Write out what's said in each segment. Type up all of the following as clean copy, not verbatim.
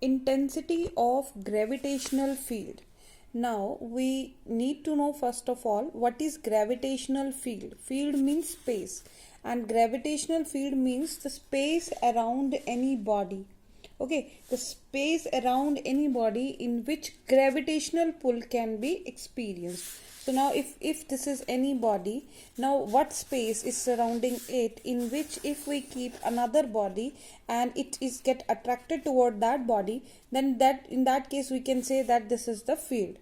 Intensity of gravitational field. Now we need to know first of all what is gravitational field. Field means space and gravitational field means the space around any body. Okay, the space around any body in which gravitational pull can be experienced. So now if this is any body, now what space is surrounding it in which if we keep another body and it is get attracted toward that body, then that in that case we can say that this is the field.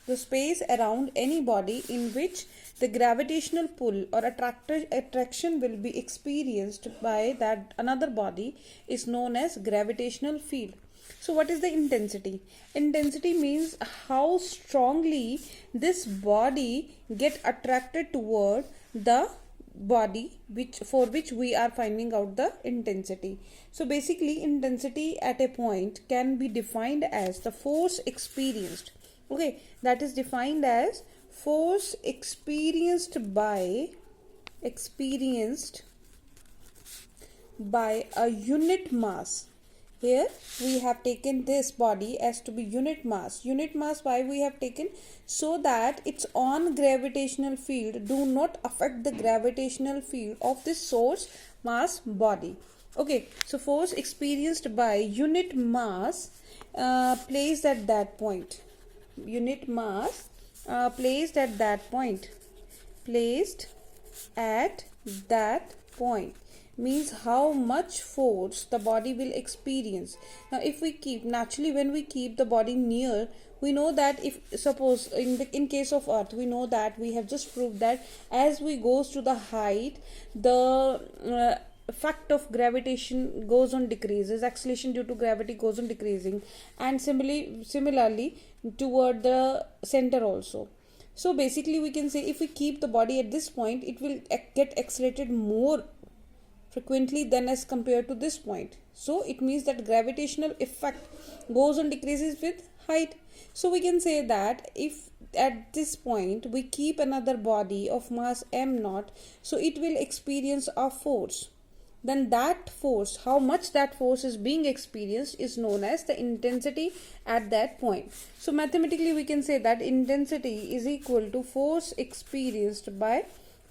The space around any body in which the gravitational pull or attraction will be experienced by that another body is known as gravitational field. So what is the intensity? Intensity means how strongly this body get attracted toward the body for which we are finding out the intensity. So basically intensity at a point can be defined as the force experienced. Okay, that is defined as force experienced by a unit mass. Here we have taken this body as to be unit mass. Unit mass why we have taken? So that its own gravitational field do not affect the gravitational field of this source mass body. Okay, so force experienced by unit mass placed at that point. Unit mass placed at that point means how much force the body will experience. Now if we keep, naturally when we keep the body near, we know that if suppose in case of earth, we know that we have just proved that as we goes to the height, the effect of gravitation goes on decreases, acceleration due to gravity goes on decreasing, and similarly toward the center also. So basically we can say if we keep the body at this point, it will get accelerated more frequently than as compared to this point. So it means that gravitational effect goes on decreases with height. So we can say that if at this point we keep another body of mass m0, so it will experience a force. Then that force, how much that force is being experienced is known as the intensity at that point. So mathematically we can say that intensity is equal to force experienced by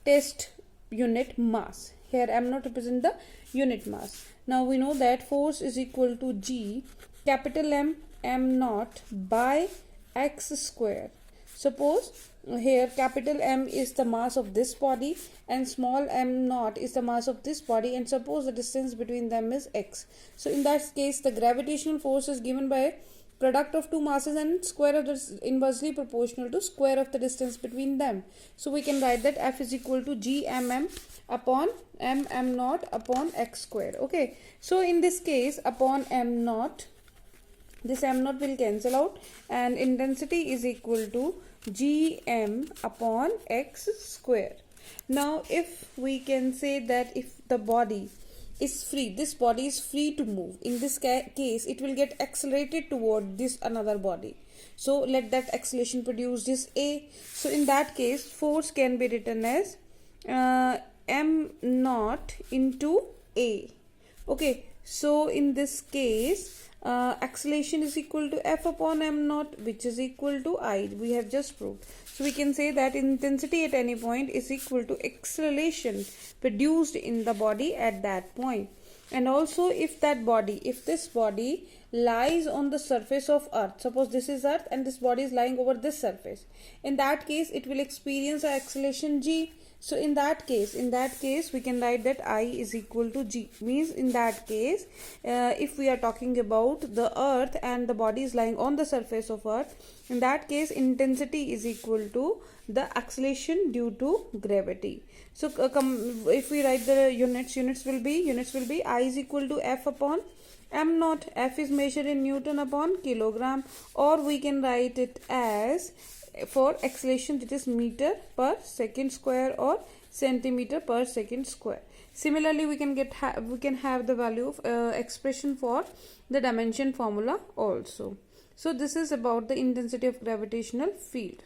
test unit mass. Here I am not representing the unit mass. Now we know that force is equal to G capital M m0 by x square. Suppose here capital M is the mass of this body and small m0 is the mass of this body, and suppose the distance between them is x. So in that case the gravitational force is given by product of two masses and square of this inversely proportional to square of the distance between them. So we can write that F is equal to G mm upon m0 upon x square. Okay, so in this case upon m0, this m0 will cancel out and intensity is equal to Gm upon x square. Now if we can say that if the body is free, this body is free to move, in this case it will get accelerated toward this another body. So let that acceleration produce this A. So in that case force can be written as m0 into A. Okay, so in this case acceleration is equal to F upon m0, which is equal to I. We have just proved. So we can say that intensity at any point is equal to acceleration produced in the body at that point. And also if this body lies on the surface of earth, suppose this is earth and this body is lying over this surface, in that case it will experience an acceleration G. So in that case we can write that I is equal to G. Means in that case if we are talking about the earth and the body is lying on the surface of earth, in that case intensity is equal to the acceleration due to gravity. So if we write the units will be I is equal to F upon m0. F is measured in Newton upon kilogram, or we can write it as for acceleration it is meter per second square or centimeter per second square. Similarly we can have the value of expression for the dimension formula also. So this is about the intensity of gravitational field.